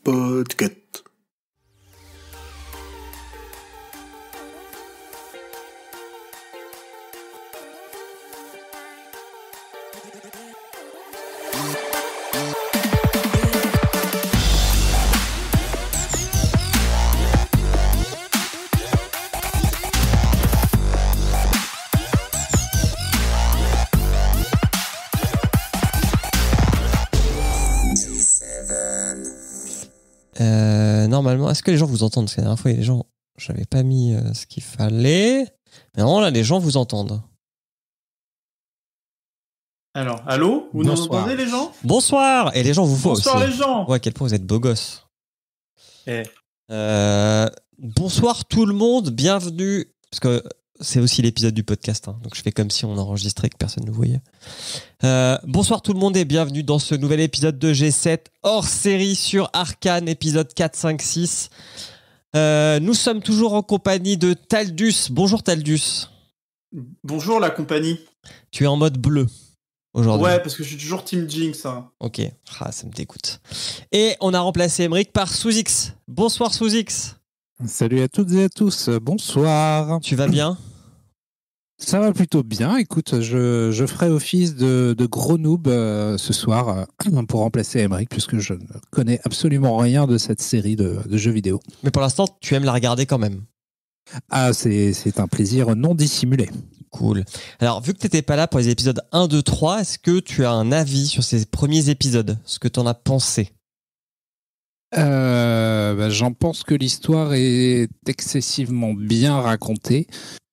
Podcast. Normalement, est-ce que les gens vous entendent? Parce que la dernière fois, les gens, j'avais pas mis ce qu'il fallait. Mais non, là, les gens vous entendent. Alors, allô? Vous nous entendez, les gens? Bonsoir! Et les gens vous voient aussi. Bonsoir, les gens! Ouais, à quel point vous êtes beaux gosses. Eh. Bonsoir tout le monde, bienvenue. Parce que c'est aussi l'épisode du podcast, hein, donc je fais comme si on enregistrait que personne ne nous voyait. Bonsoir tout le monde et bienvenue dans ce nouvel épisode de G7 hors série sur Arcane, épisode 4, 5, 6. Nous sommes toujours en compagnie de Taldus. Bonjour Taldus. Bonjour la compagnie. Tu es en mode bleu aujourd'hui. Ouais, parce que je suis toujours Team Jinx. Hein. Ok, ça me dégoûte. Et on a remplacé Emeric par Sous-X. Bonsoir Sous-X. Salut à toutes et à tous, bonsoir. Tu vas bien? Ça va plutôt bien, écoute, je ferai office de gros noob ce soir pour remplacer Emeric puisque je ne connais absolument rien de cette série de jeux vidéo. Mais pour l'instant, tu aimes la regarder quand même? Ah, c'est un plaisir non dissimulé. Cool. Alors, vu que tu n'étais pas là pour les épisodes 1, 2, 3, est-ce que tu as un avis sur ces premiers épisodes? Ce que tu en as pensé? J'en pense que l'histoire est excessivement bien racontée.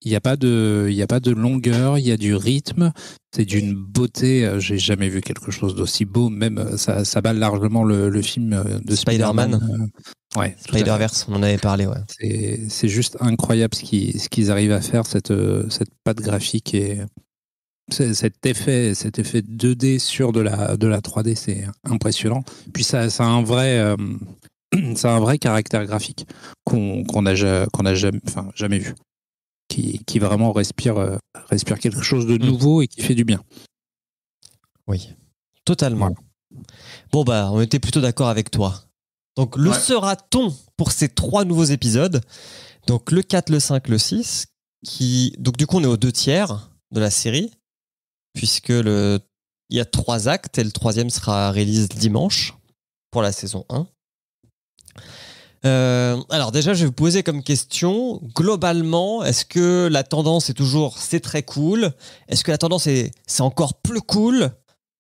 Il n'y a pas de longueur, il y a du rythme. C'est d'une beauté. J'ai jamais vu quelque chose d'aussi beau. Même ça bat largement le film de Spider-Man. Ouais, Spider-Verse, on en avait parlé. Ouais. C'est juste incroyable ce qu'ils arrivent à faire, cette patte graphique et cet effet 2D sur de la 3D, c'est impressionnant. Puis ça a un vrai caractère graphique qu'on n'a jamais vu, qui vraiment respire quelque chose de nouveau et qui fait du bien. Oui, totalement. Ouais. Bon on était plutôt d'accord avec toi. Donc le sera-t-on pour ces 3 nouveaux épisodes? Donc le 4, le 5, le 6, donc du coup on est aux 2 tiers de la série, puisque il y a 3 actes et le 3e sera release dimanche pour la saison 1. Alors déjà, je vais vous poser comme question, globalement, est-ce que la tendance est toujours c'est très cool? Est-ce que la tendance c'est encore plus cool?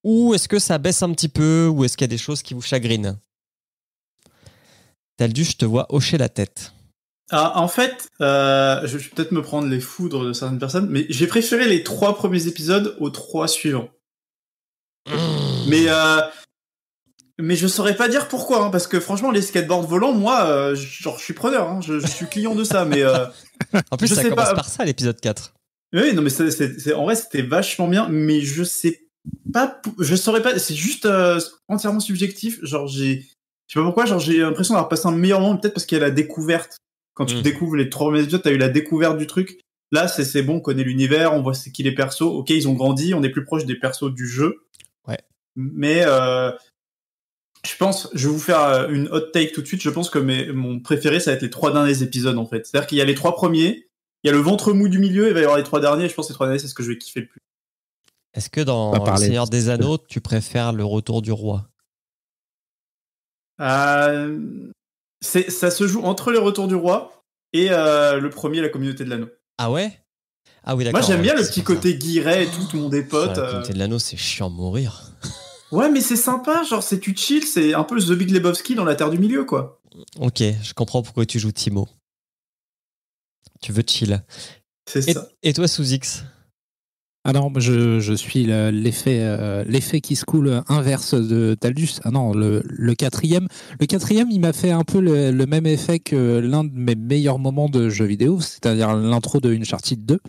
Ou est-ce que ça baisse un petit peu? Ou est-ce qu'il y a des choses qui vous chagrinent? Taldus, je te vois hocher la tête. En fait, je vais peut-être me prendre les foudres de certaines personnes, mais j'ai préféré les 3 premiers épisodes aux 3 suivants. Mais je saurais pas dire pourquoi, hein, parce que franchement, les skateboards volants, moi, je suis preneur, hein, je suis client de ça, mais... en plus, ça commence par ça, l'épisode 4. Oui, non, mais en vrai, c'était vachement bien, mais je saurais pas, c'est juste entièrement subjectif, genre, je sais pas pourquoi, genre, j'ai l'impression d'avoir passé un meilleur moment, peut-être parce qu'il y a la découverte. Quand tu découvres les 3 premiers épisodes, t'as eu la découverte du truc. Là, c'est bon, on connaît l'univers, on voit c'est qui les persos, ok, ils ont grandi, on est plus proche des persos du jeu. Ouais. Mais... je vais vous faire une hot take tout de suite. Je pense que mon préféré, ça va être les 3 derniers épisodes, en fait. C'est-à-dire qu'il y a les 3 premiers, il y a le ventre mou du milieu, il va y avoir les 3 derniers, et je pense que les 3 derniers, c'est ce que je vais kiffer le plus. Est-ce que dans Le Seigneur des Anneaux, tu préfères le retour du roi? Ça se joue entre les retours du roi et le premier, la communauté de l'anneau. Ah ouais? Ah oui, d'accord. Moi, j'aime bien le petit côté guirret et tout le monde est pote. La communauté de l'anneau, c'est chiant de mourir. Ouais, mais c'est sympa, genre tu chill, c'est un peu The Big Lebowski dans la Terre du Milieu, quoi. Ok, je comprends pourquoi tu joues Timo. Tu veux chill. C'est ça. Et toi, Sous-X? Ah non, je suis l'effet qui se coule inverse de Taldus. Ah non, le quatrième, il m'a fait un peu le même effet que l'un de mes meilleurs moments de jeux vidéo, c'est-à-dire l'intro de Uncharted 2.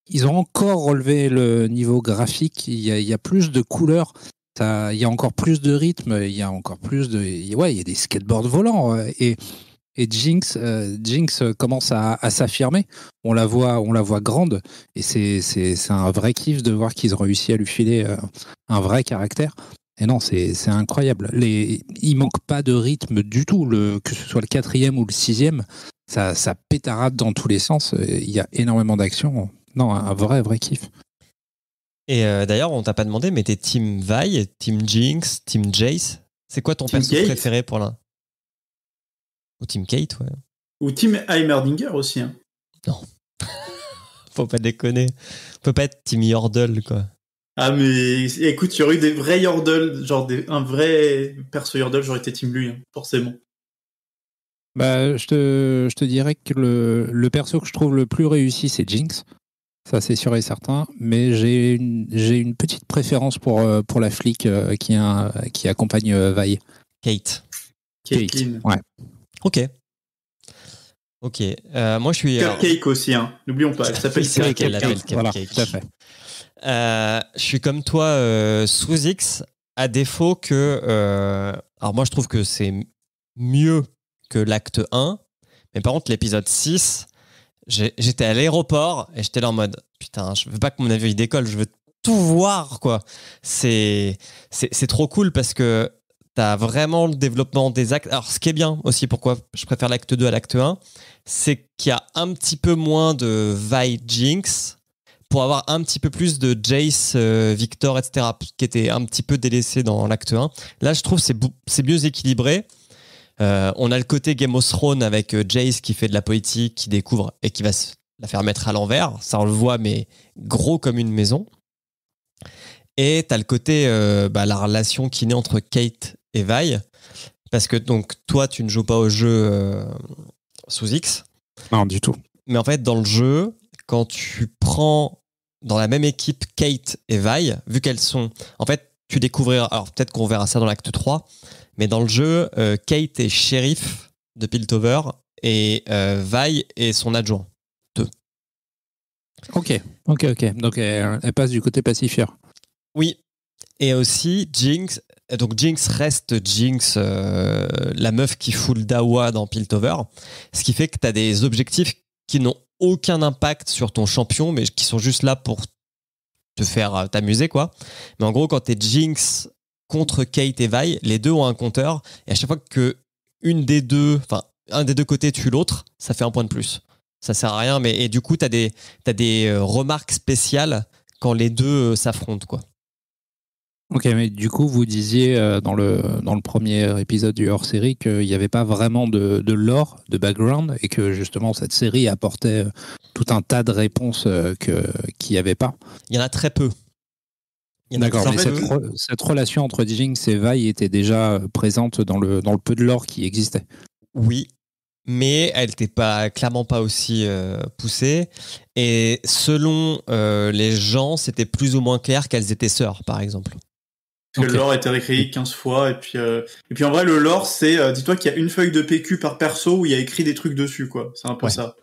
Ils ont encore relevé le niveau graphique. Il y a plus de couleurs. Il y a encore plus de rythme. Il y a encore plus de. Ouais, il y a des skateboards volants. Et Jinx commence à s'affirmer. On la voit grande. Et c'est un vrai kiff de voir qu'ils ont réussi à lui filer un vrai caractère. Et non, c'est incroyable. Il manque pas de rythme du tout. Que ce soit le 4e ou le 6e, ça pétarade dans tous les sens. Il y a énormément d'action. Non, un vrai kiff. Et d'ailleurs, on t'a pas demandé, mais t'es Team Vi, Team Jinx, Team Jace. C'est quoi ton Team perso Kate préféré pour l'un? Ou Team Kate, ouais. Ou Team Heimerdinger aussi. Hein. Non. Faut pas déconner. On peut pas être Team Yordle, quoi. Ah, mais écoute, il y aurait eu des vrais Yordle, genre un vrai perso Yordle, j'aurais été Team lui, hein, forcément. Bah, je te dirais que le perso que je trouve le plus réussi, c'est Jinx. Ça, c'est sûr et certain. Mais j'ai une petite préférence pour la flic qui accompagne Vi. Kate. Caitlyn. Ouais. Ok. Moi, je suis... Cupcake aussi, hein. N'oublions pas, elle s'appelle C'est vrai qu'elle Cupcake. l'appelle Voilà, Cupcake. tout à fait. Je suis comme toi sous X, à défaut que... alors moi, je trouve que c'est mieux que l'acte 1. Mais par contre, l'épisode 6, j'étais à l'aéroport et j'étais là en mode putain, je veux pas que mon avion il décolle, je veux tout voir, quoi. C'est trop cool parce que t'as vraiment le développement des actes. Alors, ce qui est bien aussi, pourquoi je préfère l'acte 2 à l'acte 1, c'est qu'il y a un petit peu moins de Vi Jinx pour avoir un petit peu plus de Jace, Victor, etc., qui était un petit peu délaissé dans l'acte 1. Là, je trouve que c'est mieux équilibré. On a le côté Game of Thrones avec Jace qui fait de la politique, qui découvre et qui va la faire mettre à l'envers. Ça, on le voit, mais gros comme une maison. Et t'as le côté la relation qui naît entre Kate et Vi. Parce que donc toi, tu ne joues pas au jeu sous X. Non, du tout. Mais en fait, dans le jeu, quand tu prends dans la même équipe Kate et Vi, vu qu'elles sont... En fait, tu découvriras... Alors peut-être qu'on verra ça dans l'acte 3, mais dans le jeu, Kate est shérif de Piltover et Vi est son adjoint. Ok. Donc elle passe du côté pacifieur. Oui. Et aussi, Jinx... Donc Jinx reste Jinx, la meuf qui fout le dawa dans Piltover. Ce qui fait que tu as des objectifs qui n'ont aucun impact sur ton champion, mais qui sont juste là pour te faire t'amuser, quoi. Mais en gros, quand tu es Jinx contre Kate et Vi, les deux ont un compteur, et à chaque fois que un des deux côtés tue l'autre, ça fait un point de plus. Ça sert à rien, et du coup, t'as des remarques spéciales quand les deux s'affrontent, quoi. Ok, mais du coup, vous disiez dans le premier épisode du hors-série qu'il n'y avait pas vraiment de lore, de background, et que justement cette série apportait tout un tas de réponses qu'il n'y avait pas. Il y en a très peu. D'accord, mais cette relation entre Jinx et Vi était déjà présente dans le peu de lore qui existait. Oui, mais elle n'était clairement pas aussi poussée. Et selon les gens, c'était plus ou moins clair qu'elles étaient sœurs, par exemple. Parce que le lore a été réécrit 15 fois, et puis en vrai, le lore, c'est, dis-toi qu'il y a une feuille de PQ par perso où il y a écrit des trucs dessus, quoi. C'est un peu ça.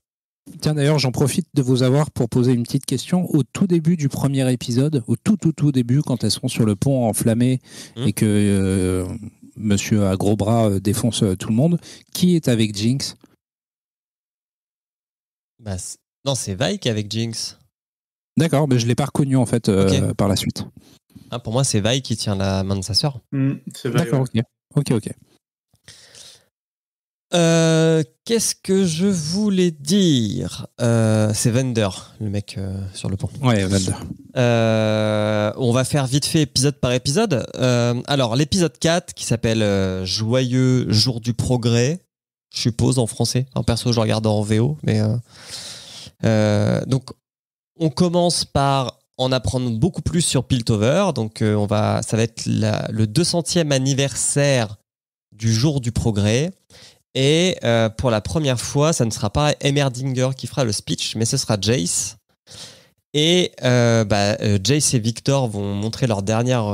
Tiens, d'ailleurs, j'en profite de vous avoir pour poser une petite question. Au tout début du premier épisode, au tout début, quand elles sont sur le pont enflammé et que monsieur à gros bras défonce tout le monde, qui est avec Jinx? Non, c'est Vi qui est avec Jinx. D'accord, mais je ne l'ai pas reconnu en fait par la suite. Ah, pour moi, c'est Vi qui tient la main de sa sœur. C'est Vi. D'accord, ok. Qu'est-ce que je voulais dire? C'est Vander, le mec sur le pont. Ouais, Vander. On va faire vite fait épisode par épisode. Alors, l'épisode 4 qui s'appelle Joyeux jour du progrès, je suppose en français. En perso, je le regarde en VO, mais donc on commence par en apprendre beaucoup plus sur Piltover. Donc ça va être le 200e anniversaire du jour du progrès. Et pour la première fois, ça ne sera pas Heimerdinger qui fera le speech, mais ce sera Jace. Et Jace et Victor vont montrer leur dernière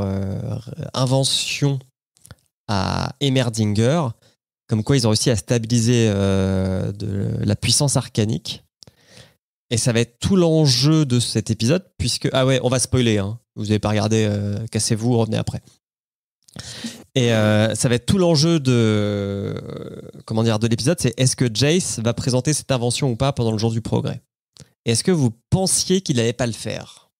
invention à Heimerdinger, comme quoi ils ont réussi à stabiliser de la puissance arcanique. Et ça va être tout l'enjeu de cet épisode, puisque... Ah ouais, on va spoiler, hein. Vous n'avez pas regardé, cassez-vous, revenez après. Et ça va être tout l'enjeu de l'épisode, c'est est-ce que Jace va présenter cette invention ou pas pendant le jour du progrès? Et est-ce que vous pensiez qu'il n'allait pas le faire?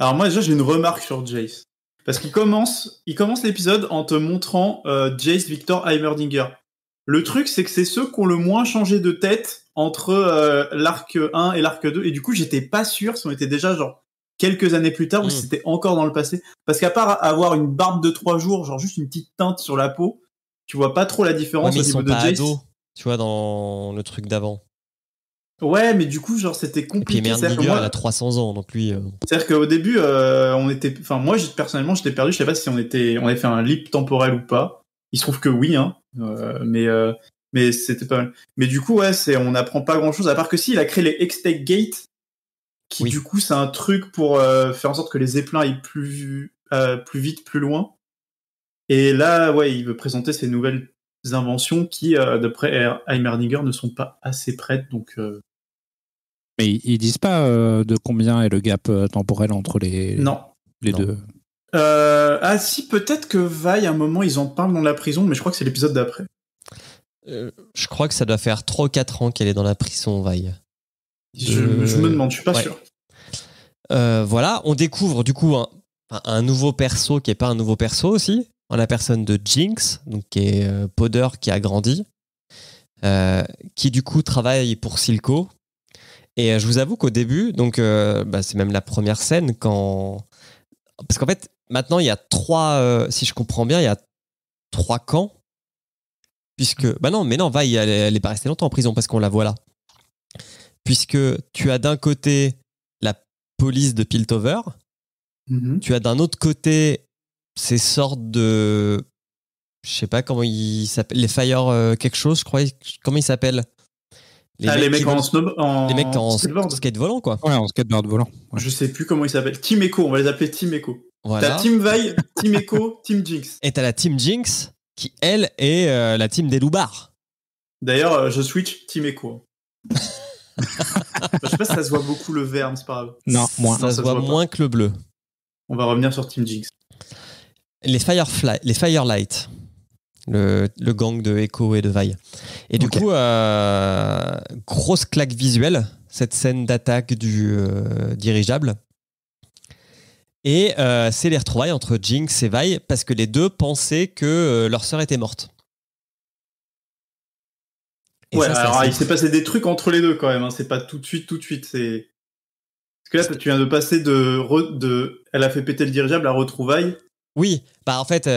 Alors moi déjà j'ai une remarque sur Jace. Parce qu'il commence l'épisode en te montrant Jace, Victor, Heimerdinger. Le truc, c'est que c'est ceux qui ont le moins changé de tête entre l'arc 1 et l'arc 2. Et du coup, j'étais pas sûr si on était déjà genre quelques années plus tard ou si c'était encore dans le passé. Parce qu'à part avoir une barbe de 3 jours, genre juste une petite teinte sur la peau, tu vois pas trop la différence au niveau de Jace. Ados, tu vois, dans le truc d'avant. Ouais, mais du coup, genre, c'était compliqué. Et puis Heimerdinger, elle a 300 ans, donc lui... C'est-à-dire qu'au début, moi, personnellement, j'étais perdu. Je sais pas si on avait fait un leap temporel ou pas. Il se trouve que oui, hein. Mais c'était pas mal. Mais du coup, ouais, on n'apprend pas grand-chose, à part que si, il a créé les X-Tech Gate, qui du coup, c'est un truc pour faire en sorte que les zeppelins aillent plus vite, plus loin. Et là, ouais, il veut présenter ses nouvelles inventions qui, d'après Heimerdinger, ne sont pas assez prêtes, donc... Mais ils disent pas de combien est le gap temporel entre les deux. Si, peut-être que Vi, à un moment, ils en parlent dans la prison, mais je crois que c'est l'épisode d'après. Je crois que ça doit faire 3 ou 4 ans qu'elle est dans la prison, Vi. Je me demande, je suis pas sûr. Voilà, on découvre du coup un nouveau perso qui est pas un nouveau perso aussi, en la personne de Jinx, donc qui est Powder qui a grandi, qui du coup travaille pour Silco. Et je vous avoue qu'au début, donc c'est même la première scène parce qu'en fait maintenant il y a 3, si je comprends bien, il y a 3 camps, puisque Vi elle est pas restée longtemps en prison parce qu'on la voit là, puisque tu as d'un côté la police de Piltover, tu as d'un autre côté ces sortes de, je sais pas comment ils s'appellent, les Fire quelque chose, je crois, comment ils s'appellent. Les mecs en skate volant, quoi. Ouais, en skateboard volant. Ouais. Je sais plus comment ils s'appellent. Team Echo, on va les appeler Team Echo. Voilà. T'as Team Vi, Team Echo, Team Jinx. Et t'as la Team Jinx, qui, elle, est la team des loupards. D'ailleurs, je switch Team Echo. Je sais pas si ça se voit beaucoup le vert, mais c'est pas grave. Non, moins. Ça se voit moins que le bleu. On va revenir sur Team Jinx. Les Firelight. Le gang de Echo et de Vi. Et du coup, grosse claque visuelle, cette scène d'attaque du dirigeable. Et c'est les retrouvailles entre Jinx et Vi, parce que les deux pensaient que leur sœur était morte. Et ouais, alors il s'est passé des trucs entre les deux quand même, hein. C'est pas tout de suite. Parce que là, tu viens de passer de elle a fait péter le dirigeable à retrouvailles. Oui, en fait,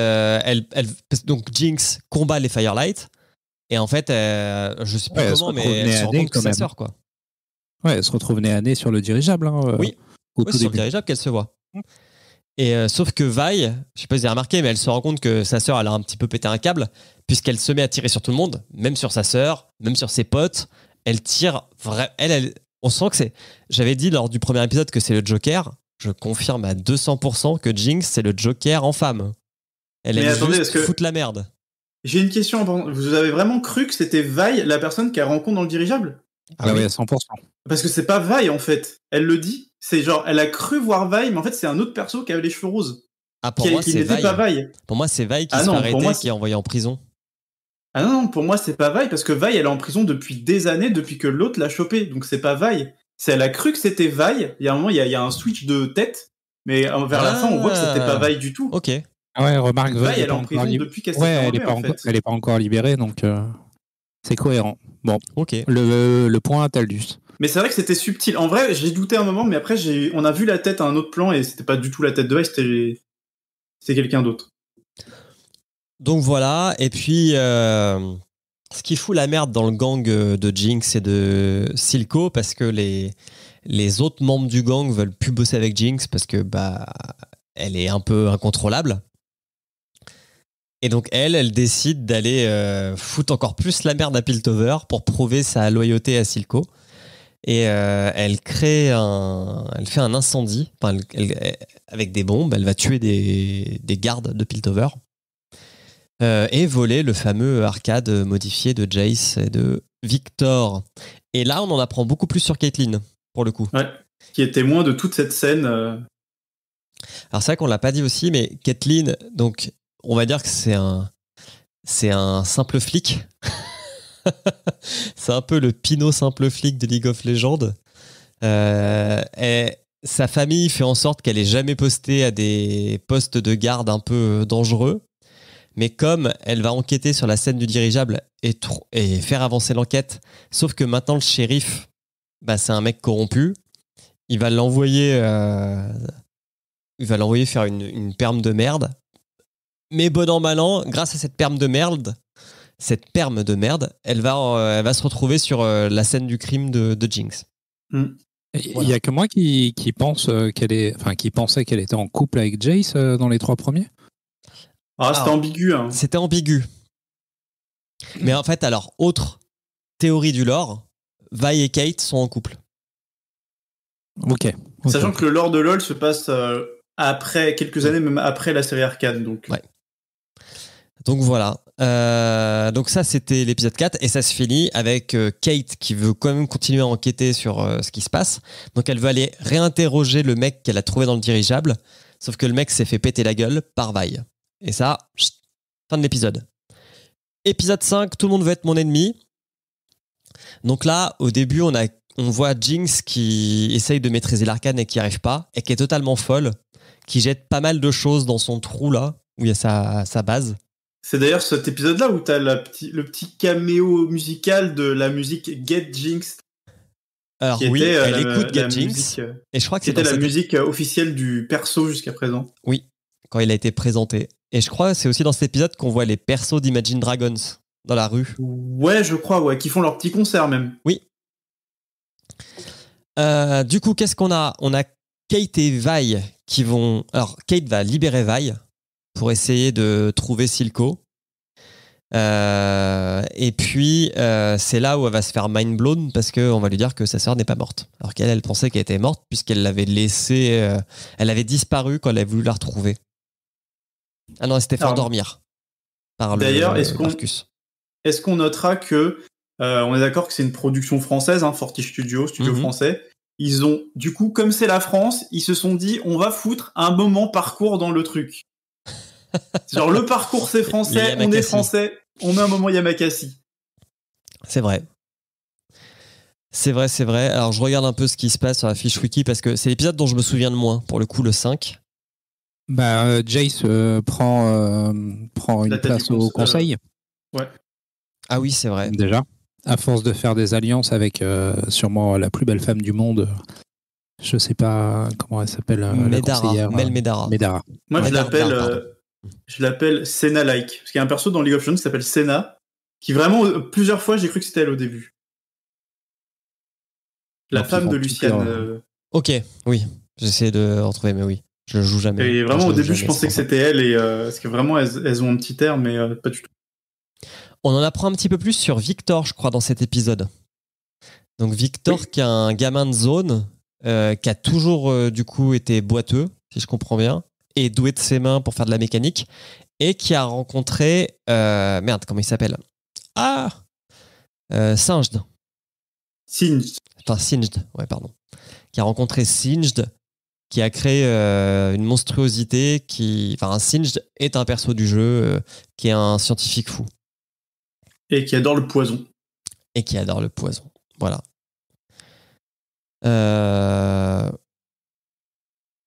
donc Jinx combat les Firelight, et en fait, je sais pas comment, mais elle se rend compte que c'est sa sœur, quoi. Ouais, elle se retrouve nez à nez sur le dirigeable. Oui, c'est sur le dirigeable qu'elle se voit. Et sauf que Vi, je sais pas si vous avez remarqué, mais elle se rend compte que sa sœur, elle a un petit peu pété un câble, puisqu'elle se met à tirer sur tout le monde, même sur sa sœur, même sur ses potes. Elle tire on sent que c'est... J'avais dit lors du premier épisode que c'est le Joker. Je confirme à 200% que Jinx, c'est le Joker en femme. Elle aime juste foutre la merde. J'ai une question. Vous avez vraiment cru que c'était Vi, la personne qu'elle rencontre dans le dirigeable ? Ah oui, à 100%. Parce que c'est pas Vi, en fait. Elle le dit. C'est genre, elle a cru voir Vi, mais en fait, c'est un autre perso qui avait les cheveux roses. Pour moi, c'est n'était pas Vi. Pour moi, c'est Vi qui se fait arrêter, qui est envoyé en prison. Ah non, pour moi, c'est pas Vi, parce que Vi, elle est en prison depuis des années, depuis que l'autre l'a chopé. Donc, c'est pas Vi. Elle a cru que c'était Vi. Il y a un moment, il y a un switch de tête, mais vers la fin, on voit que c'était pas Vi du tout. Ok. Ah ouais, remarque, Vi, elle est en prison depuis qu'elle s'est fait enlever, elle est pas encore libérée, donc c'est cohérent. Bon, ok. Le point à Taldus. Mais c'est vrai que c'était subtil. En vrai, j'ai douté un moment, mais après, on a vu la tête à un autre plan et c'était pas du tout la tête de Vi, c'était quelqu'un d'autre. Donc voilà, et puis ce qui fout la merde dans le gang de Jinx et de Silco, parce que les autres membres du gang veulent plus bosser avec Jinx parce que elle est un peu incontrôlable. Et donc elle décide d'aller foutre encore plus la merde à Piltover pour prouver sa loyauté à Silco. Et elle fait un incendie, avec des bombes. Elle va tuer des gardes de Piltover. Et voler le fameux arcade modifié de Jace et de Victor. Et là, on en apprend beaucoup plus sur Caitlyn, pour le coup. Ouais, qui est témoin de toute cette scène. Alors c'est vrai qu'on l'a pas dit aussi, mais Caitlyn, donc on va dire que c'est un simple flic. C'est un peu le Pinot simple flic de League of Legends. Elle sa famille fait en sorte qu'elle ait jamais posté à des postes de garde un peu dangereux. Mais comme elle va enquêter sur la scène du dirigeable et faire avancer l'enquête, sauf que maintenant le shérif, c'est un mec corrompu, il va l'envoyer faire une perme de merde. Mais bon an mal an, grâce à cette perme de merde, elle va se retrouver sur la scène du crime de Jinx. Il y a que moi qui pense qui pensait qu'elle était en couple avec Jace dans les 3 premiers. C'était ambigu. Hein. C'était ambigu. Mais en fait, alors, autre théorie du lore, Vi et Kate sont en couple. Ok. Sachant que le lore de LoL se passe après, quelques années, même après la série Arcane. Donc, ouais. Donc voilà. Donc ça, c'était l'épisode 4. Et ça se finit avec Kate qui veut quand même continuer à enquêter sur ce qui se passe. Donc elle veut aller réinterroger le mec qu'elle a trouvé dans le dirigeable. Sauf que le mec s'est fait péter la gueule par Vi. Et ça, fin de l'épisode. Épisode 5, tout le monde veut être mon ennemi. Donc là, au début, on voit Jinx qui essaye de maîtriser l'arcane et qui n'y arrive pas, et qui est totalement folle, qui jette pas mal de choses dans son trou là, où il y a sa base. C'est d'ailleurs cet épisode-là où tu as le petit caméo musical de la musique Get Jinx. Alors oui, elle écoute Get Jinx, et je crois que c'était la musique officielle du perso jusqu'à présent. Oui, quand il a été présenté. Et je crois que c'est aussi dans cet épisode qu'on voit les persos d'Imagine Dragons dans la rue. Ouais, je crois, qui font leur petit concert même. Oui. Du coup, qu'est-ce qu'on a ? On a Kate et Vi qui vont... Alors, Kate va libérer Vi pour essayer de trouver Silco. Et puis, c'est là où elle va se faire mind blown parce qu'on va lui dire que sa sœur n'est pas morte. Alors qu'elle pensait qu'elle était morte puisqu'elle l'avait laissée... elle avait disparu quand elle a voulu la retrouver. Ah non, elle s'était fait endormir par d'ailleurs, Marcus. Est-ce qu'on notera que on est d'accord que c'est une production française, Fortiche Studio français. Ils ont, du coup, comme c'est la France, ils se sont dit, on va foutre un moment parcours dans le truc. Genre le parcours c'est français, on est français, on met un moment Yamakasi. C'est vrai. C'est vrai. Alors je regarde un peu ce qui se passe sur la fiche wiki parce que c'est l'épisode dont je me souviens le moins, pour le coup le 5. Jace prend une place au conseil. Ouais. Ah oui, c'est vrai. Déjà, à force de faire des alliances avec sûrement la plus belle femme du monde, je sais pas comment elle s'appelle, la conseillère. Mel Medara. Moi, je l'appelle Senna-like. Parce qu'il y a un perso dans League of Legends qui s'appelle Senna, qui vraiment, plusieurs fois, j'ai cru que c'était elle au début. La femme de Luciane. Ok, oui. J'essaie de retrouver, mais oui. Je le joue jamais. Et vraiment, au début, je pensais que c'était elle, et parce que vraiment, elles ont un petit air, mais pas du tout. On en apprend un petit peu plus sur Victor, je crois, dans cet épisode. Donc Victor, qui est un gamin de zone, qui a toujours, du coup, été boiteux, si je comprends bien, et doué de ses mains pour faire de la mécanique, et qui a rencontré... comment il s'appelle ? Singed. Singed, ouais, pardon. Qui a rencontré Singed, qui a créé une monstruosité un Singed est un perso du jeu qui est un scientifique fou. Et qui adore le poison. Voilà.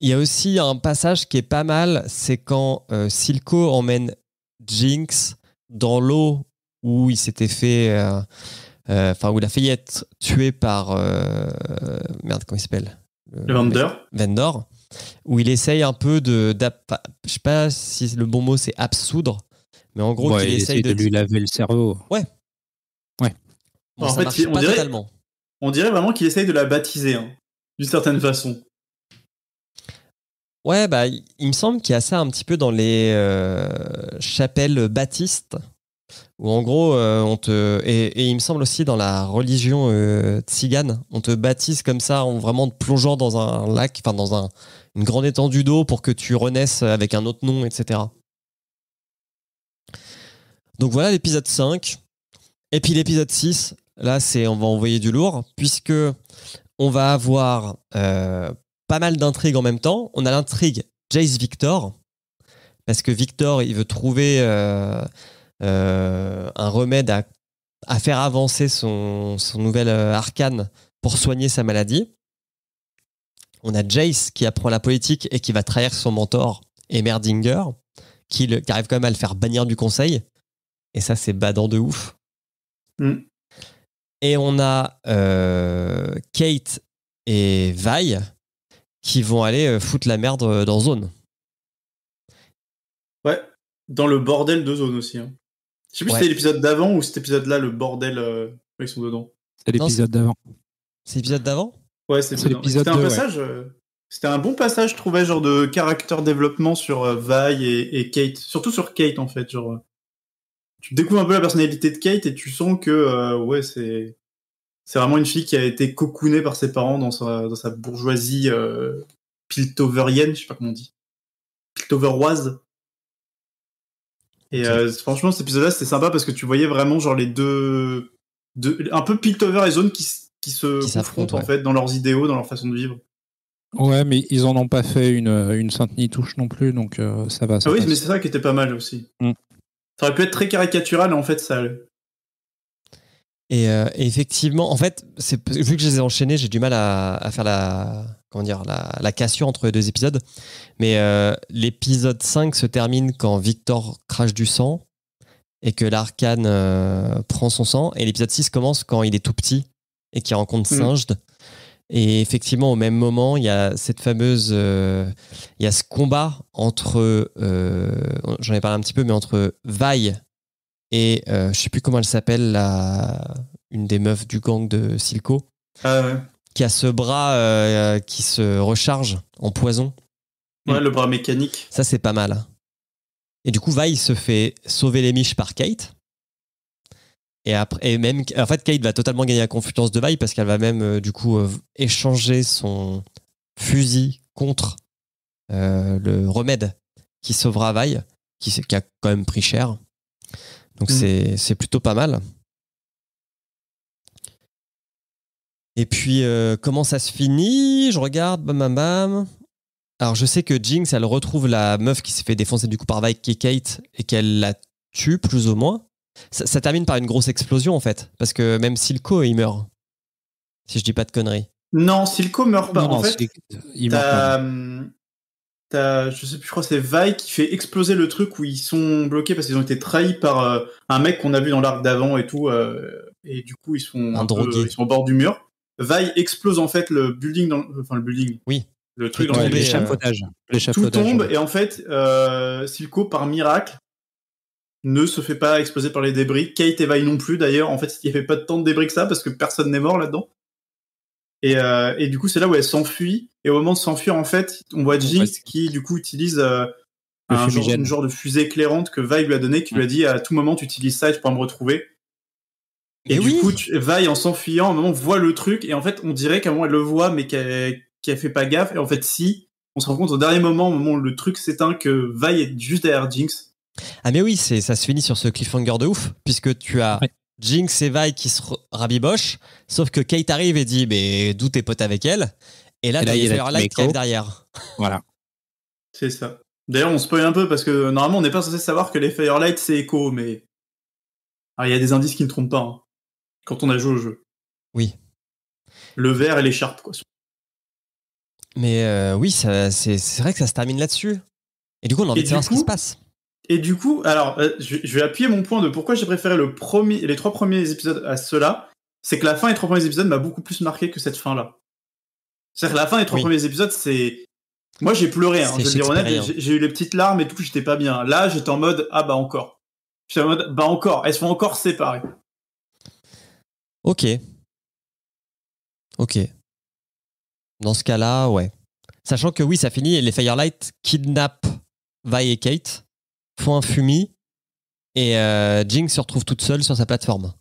Il y a aussi un passage qui est pas mal, c'est quand Silco emmène Jinx dans l'eau où il s'était fait... où il a failli être tué par... comment il s'appelle ? Vendor, où il essaye un peu je sais pas si le bon mot c'est absoudre, mais en gros il essaye de lui laver le cerveau. Ouais. Bon, en fait, on dirait vraiment qu'il essaye de la baptiser, d'une certaine façon. Ouais, il me semble qu'il y a ça un petit peu dans les chapelles baptistes, où en gros, et il me semble aussi dans la religion tzigane, on te baptise comme ça en vraiment te plongeant dans un lac, dans une grande étendue d'eau pour que tu renaisses avec un autre nom, etc. Donc voilà l'épisode 5. Et puis l'épisode 6, là, on va envoyer du lourd, puisque on va avoir pas mal d'intrigues en même temps. On a l'intrigue Jace Victor, parce que Victor, il veut trouver un remède à faire avancer son nouvel arcane pour soigner sa maladie. On a Jace qui apprend la politique et qui va trahir son mentor, Emerdinger, qui arrive quand même à le faire bannir du conseil. Et ça, c'est badant de ouf. Mm. Et on a Kate et Vi qui vont aller foutre la merde dans Zone. Ouais, dans le bordel de Zone aussi. Hein. Je sais plus si c'était l'épisode d'avant ou cet épisode-là, le bordel, ils sont dedans. C'est l'épisode d'avant. C'est l'épisode d'avant ? Ouais, c'est l'épisode d'avant. C'était un passage... C'était un bon passage, je trouvais, genre de caractère développement sur Vi et Kate. Surtout sur Kate, en fait. Genre, tu découvres un peu la personnalité de Kate et tu sens que ouais, c'est vraiment une fille qui a été cocoonée par ses parents dans sa bourgeoisie piltoverienne, je sais pas comment on dit. Piltoveroise. Et franchement, cet épisode-là, c'était sympa parce que tu voyais vraiment genre les deux un peu Piltover et Zone qui se confrontent en fait dans leurs idéaux, dans leur façon de vivre. Ouais, mais ils en ont pas fait une sainte ni touche non plus, donc ça va. Ah oui, mais c'est ça qui était pas mal aussi. Ça aurait pu être très caricatural, et en fait, ça allait. Et effectivement, en fait, vu que je les ai enchaînés, j'ai du mal à faire la cassure entre les deux épisodes. Mais l'épisode 5 se termine quand Victor crache du sang et que l'Arcane prend son sang. Et l'épisode 6 commence quand il est tout petit et qu'il rencontre Singed. Et effectivement, au même moment, il y a cette fameuse... il y a ce combat entre... j'en ai parlé un petit peu, mais entre Vi et je sais plus comment elle s'appelle, une des meufs du gang de Silco, qui a ce bras qui se recharge en poison. Ouais, le bras mécanique. Ça, c'est pas mal. Et du coup, Vi se fait sauver les miches par Kate. Et après, en fait, Kate va totalement gagner la confiance de Vi parce qu'elle va même du coup échanger son fusil contre le remède qui sauvera Vi, qui a quand même pris cher. Donc c'est plutôt pas mal. Et puis comment ça se finit ? Je regarde, bam. Alors je sais que Jinx, elle retrouve la meuf qui s'est fait défoncer du coup par Vi, qui est Kate, et qu'elle la tue plus ou moins. Ça termine par une grosse explosion en fait, parce que même Silco il meurt, si je dis pas de conneries. Non, Silco meurt pas. En fait, il meurt pas. je sais plus, je crois que c'est Vi qui fait exploser le truc où ils sont bloqués parce qu'ils ont été trahis par un mec qu'on a vu dans l'arc d'avant et tout, et du coup ils sont ils sont au bord du mur. Vi explose en fait le building, le building. Oui. Le truc dans l'échafaudage. Tout tombe et en fait Silco par miracle ne se fait pas exploser par les débris. Kate et Vi non plus d'ailleurs. En fait, il n'y avait pas tant de débris que ça parce que personne n'est mort là-dedans. Et du coup, c'est là où elle s'enfuit. Et au moment de s'enfuir, en fait, on voit Jinx qui du coup utilise une genre de fusée éclairante que Vi lui a donné, qui lui a dit à tout moment tu utilises ça et tu pourras me retrouver. Et du coup, Vi en s'enfuyant, à un moment voit le truc et en fait, on dirait qu'à un moment elle le voit mais qu'elle fait pas gaffe. Et en fait, si, on se rend compte au dernier moment, au moment où le truc s'éteint, que Vi est juste derrière Jinx. Ah mais oui, ça se finit sur ce cliffhanger de ouf, puisque tu as Jinx et Vi qui se rabibochent, sauf que Kate arrive et dit mais d'où t'es pote avec elle, et là t'as les Firelight qui arrivent derrière. Voilà. C'est ça. D'ailleurs on spoil un peu parce que normalement on n'est pas censé savoir que les Firelight c'est Echo, mais il y a des indices qui ne trompent pas hein, quand on a joué au jeu. Oui. Le vert et l'écharpe quoi. Mais oui, c'est vrai que ça se termine là-dessus. Et du coup on a envie de savoir ce qui se passe. Et du coup, alors, je vais appuyer mon point de pourquoi j'ai préféré les 3 premiers épisodes à ceux-là. C'est que la fin des 3 premiers épisodes m'a beaucoup plus marqué que cette fin-là. C'est-à-dire que la fin des 3 premiers épisodes, c'est... Moi, j'ai pleuré, hein, je vais le dire honnête, j'ai eu les petites larmes et tout, j'étais pas bien. Là, j'étais en mode, ah bah encore. J'étais en mode, bah encore, elles sont encore séparées. Ok. Dans ce cas-là, ouais. Sachant que oui, ça finit et les Firelight kidnappent Vi et Kate, font un fumis et Jinx se retrouve toute seule sur sa plateforme.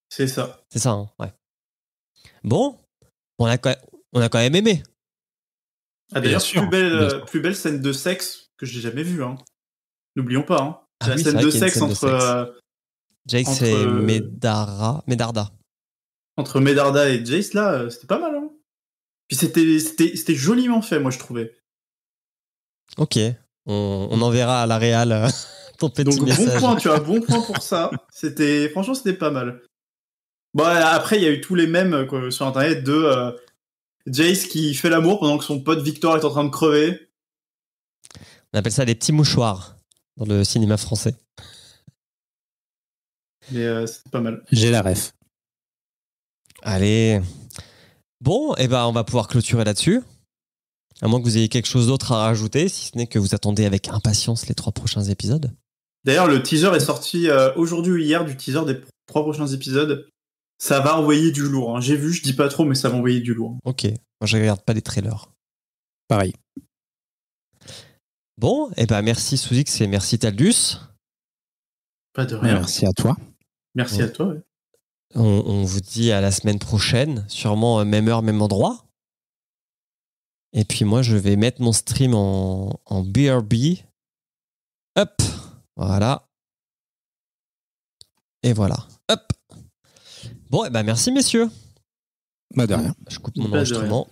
C'est ça. C'est ça, hein, ouais. Bon, on a quand même aimé. Ah d'ailleurs, plus belle scène de sexe que j'ai jamais vue. Hein. N'oublions pas. Hein. La scène de sexe entre Jace et Medarda. Entre Medarda et Jace, là, c'était pas mal. Hein. Puis c'était joliment fait, moi, je trouvais. Ok, on enverra à la réal ton petit message. Donc bon point, tu as bon point pour ça. Franchement, c'était pas mal. Bon, après, il y a eu tous les mèmes quoi, sur Internet de Jace qui fait l'amour pendant que son pote Victor est en train de crever. On appelle ça des petits mouchoirs dans le cinéma français. Mais c'est pas mal. J'ai la ref. Allez. Bon, et ben on va pouvoir clôturer là-dessus. À moins que vous ayez quelque chose d'autre à rajouter, si ce n'est que vous attendez avec impatience les 3 prochains épisodes. D'ailleurs, le teaser est sorti aujourd'hui ou hier du teaser des 3 prochains épisodes. Ça va envoyer du lourd. Hein. J'ai vu, je dis pas trop, mais ça va envoyer du lourd. Ok, moi je regarde pas les trailers. Pareil. Bon, et ben merci Souzix et merci Taldus. Pas de rien. Merci à toi. Merci à toi. Ouais. On vous dit à la semaine prochaine, sûrement même heure, même endroit. Et puis moi, je vais mettre mon stream en BRB. Hop, voilà. Et voilà, hop. Bon, et ben merci messieurs. Bah de rien. Je coupe mon Pas de enregistrement.